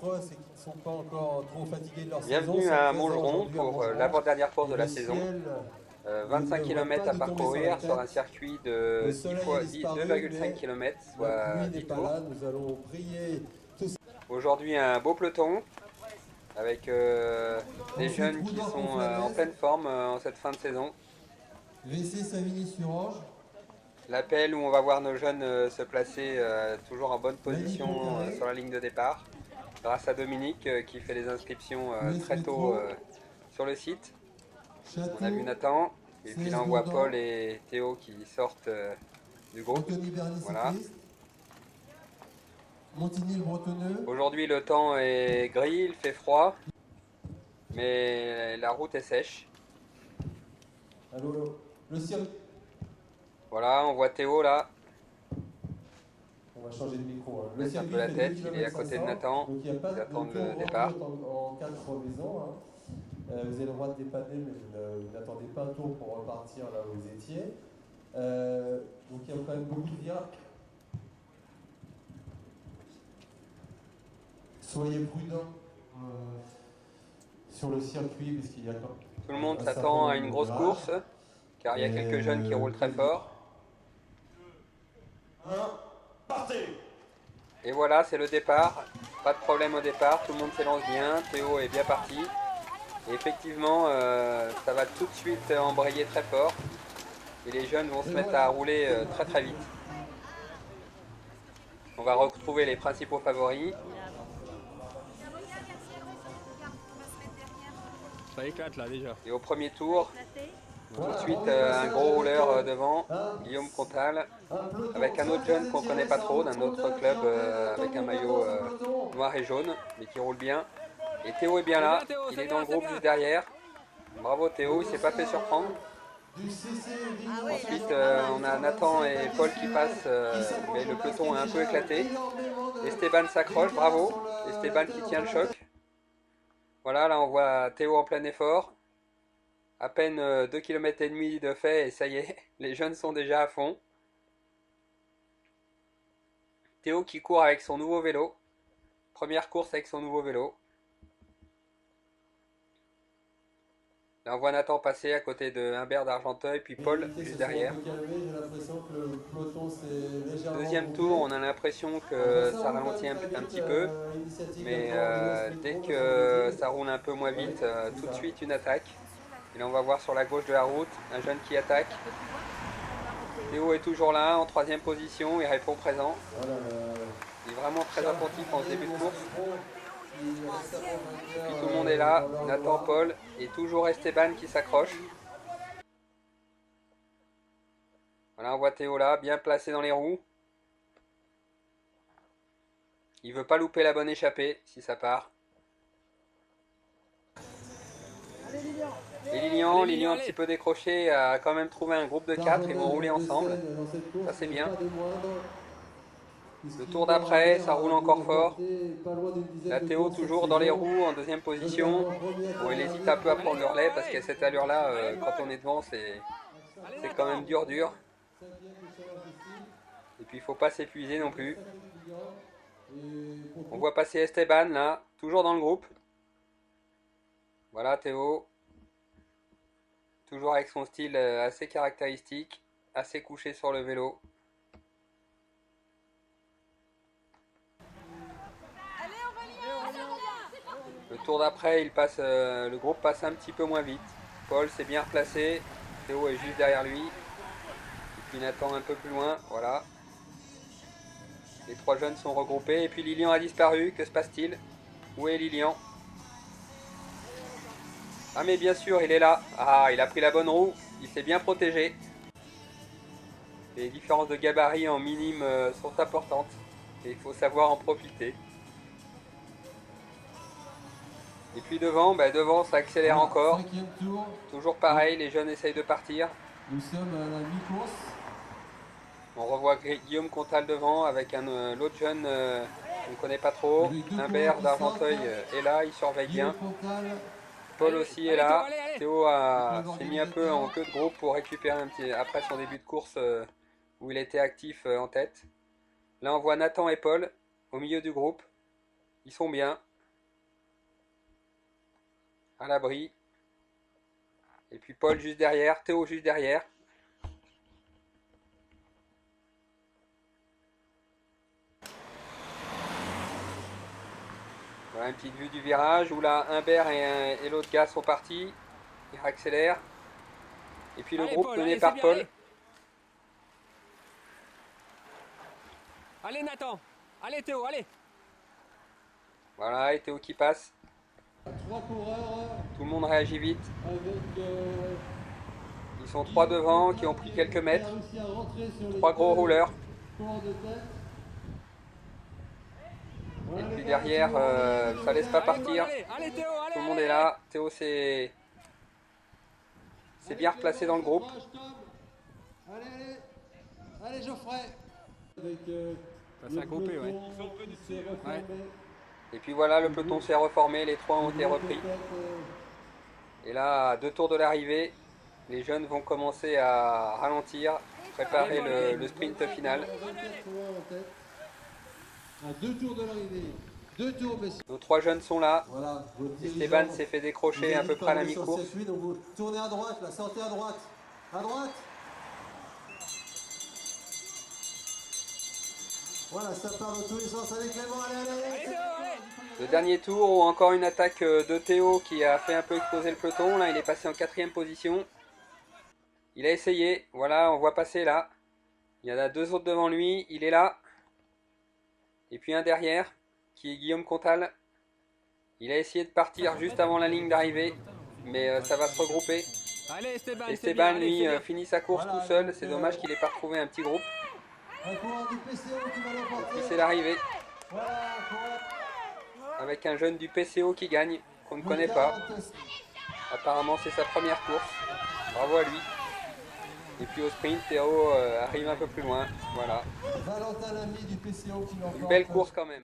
C'est qu'ils ne sont pas encore trop fatigués de leur saison. Bienvenue C'est à 13 ans Montgeron aujourd'hui en pour Montgeron. l'avant-dernière course Et de le la saison. ciel, il 25 ne voit km pas à de tomber sur la parcourir sur un tête. circuit Le de 10 soleil est fois disparu, 2,5 mais km, la soit pluie n'est 10 pas tours. là. Nous allons prier tous. Aujourd'hui un beau peloton avec des Ensuite, jeunes qui Roudor sont en Conflanaise, pleine forme en cette fin de saison. VC Savigny-sur-Orge, L'appel où on va voir nos jeunes se placer toujours en bonne position Magny-Pont-Carré, sur la ligne de départ. Grâce à Dominique qui fait les inscriptions US très tôt Métro, sur le site. On a vu Château, Nathan, et puis CS là on voit Paul Gourdon, et Théo qui sortent du groupe. Antony-Berny Voilà. Cycliste, Montigny-le-Bretonneux. Aujourd'hui le temps est gris, il fait froid, mais la route est sèche. Allô, le cirque. Voilà, on voit Théo là, On va changer de micro, hein. Le baisse un peu circuit la fait 2 tête, il est à km côté de 500, Nathan, donc il n'y a pas ils de attendent tour le départ. reroute en 4 maisons, hein. Vous avez le droit de dépanner, mais vous n'attendez pas un tour pour repartir là où vous étiez. Donc il y a quand même beaucoup de virages. Soyez prudents sur le circuit, parce qu'il y a quand Tout le monde un certain s'attend à nombre une de grosse virages. course, car il y a quelques jeunes qui roulent très fort. Partez! Et voilà, c'est le départ. Pas de problème au départ, tout le monde s'élance bien. Théo est bien parti. Et effectivement, ça va tout de suite embrayer très fort. Et les jeunes vont se mettre à rouler très très vite. On va retrouver les principaux favoris. Ça éclate là déjà. Et au premier tour, tout de suite un gros rouleur devant, Guillaume Contal, avec un autre jeune qu'on ne connaît pas trop, d'un autre club avec un maillot noir et jaune, mais qui roule bien. Et Théo est bien là, il est dans le groupe juste derrière. Bravo Théo, il ne s'est pas fait surprendre. Ensuite, on a Nathan et Paul qui passent, mais le peloton est un peu éclaté. Esteban s'accroche, bravo. Esteban qui tient le choc. Voilà, là on voit Théo en plein effort. À peine 2 km et demi de fait et ça y est, les jeunes sont déjà à fond. Théo qui court avec son nouveau vélo. Première course avec son nouveau vélo. Là on voit Nathan passer à côté de Humbert d'Argenteuil, puis Paul juste derrière. Deuxième tour, on a l'impression que ça ralentit un petit peu. Mais dès que ça roule un peu moins vite, tout de suite une attaque. Et là on va voir sur la gauche de la route un jeune qui attaque. Théo est toujours là en troisième position, il répond présent. Il est vraiment très attentif en ce début de course. Puis tout le monde est là, Nathan, Paul et toujours Esteban qui s'accroche. Voilà, on voit Théo là, bien placé dans les roues. Il veut pas louper la bonne échappée si ça part. Et Lilian un petit peu décroché, a quand même trouvé un groupe de 4, ils vont rouler ensemble. Ça c'est bien. Le tour d'après, ça roule encore fort. La Théo toujours dans les roues en deuxième position. Bon, il hésite un peu à prendre le relais parce qu'à cette allure-là, quand on est devant, c'est quand même dur. Et puis il faut pas s'épuiser non plus. On voit passer Esteban là, toujours dans le groupe. Voilà Théo. Toujours avec son style assez caractéristique, assez couché sur le vélo. Le tour d'après, le groupe passe un petit peu moins vite. Paul s'est bien replacé, Théo est juste derrière lui. Et puis Nathan un peu plus loin, voilà. Les trois jeunes sont regroupés. Et puis Lilian a disparu, que se passe-t-il? Où est Lilian? Ah mais bien sûr, il est là. Ah, il a pris la bonne roue, il s'est bien protégé. Les différences de gabarit en minime sont importantes. Et il faut savoir en profiter. Et puis devant, devant ça accélère encore. Toujours pareil, les jeunes essayent de partir. Nous sommes à la mi-course. On revoit Guillaume Contal devant avec l'autre jeune qu'on ne connaît pas trop. Humbert d'Argenteuil est là, il surveille bien. Paul aussi est là. Théo s'est mis un peu en queue de groupe pour récupérer un petit après son début de course où il était actif en tête. Là on voit Nathan et Paul au milieu du groupe. Ils sont bien. à l'abri. Et puis Paul juste derrière, Théo juste derrière. Voilà une petite vue du virage où là Humbert et l'autre gars sont partis. Ils accélèrent. Et puis le allez, groupe Paul, mené allez, par bien, Paul. allez. Allez Nathan, allez Théo, allez. Voilà, et Théo qui passe. 3 coureurs Tout le monde réagit vite. avec... Ils sont 3 devant qui ont pris quelques mètres. 3 gros rouleurs. Et puis derrière, ça laisse pas partir. Allez Théo, allez. Tout le monde est là. Théo s'est bien replacé dans le groupe. Allez Geoffrey. C'est un groupé, ouais. Et puis voilà, le peloton s'est reformé, les 3 ont été repris. Et là, à 2 tours de l'arrivée, les jeunes vont commencer à ralentir, préparer le sprint final. À 2 tours de l'arrivée. 2 tours, messieurs. Nos 3 jeunes sont là. Voilà, Esteban s'est fait décrocher à peu près à la mi-course. Donc vous tournez à droite, là, sortez à droite. À droite. Voilà, ça part dans tous les sens. Allez Clément, allez. Le dernier tour, où encore une attaque de Théo qui a fait un peu exploser le peloton. Là, il est passé en 4e position. Il a essayé. Voilà, on voit passer là. Il y en a 2 autres devant lui. Il est là. Et puis un derrière, qui est Guillaume Comtal. Il a essayé de partir juste avant la ligne d'arrivée. Mais ça va se regrouper. Allez Esteban, Esteban, lui, finit sa course tout seul. C'est dommage qu'il n'ait pas retrouvé un petit groupe. Un coureur du PCO qui va l'emporter. Puis c'est l'arrivée. Voilà, Avec un jeune du PCO qui gagne, qu'on ne connaît pas. Apparemment c'est sa première course. Bravo à lui. Et puis au sprint, Théo arrive un peu plus loin. Voilà. Valentin Lamy du PCO qui l'emporte. Une belle course quand même.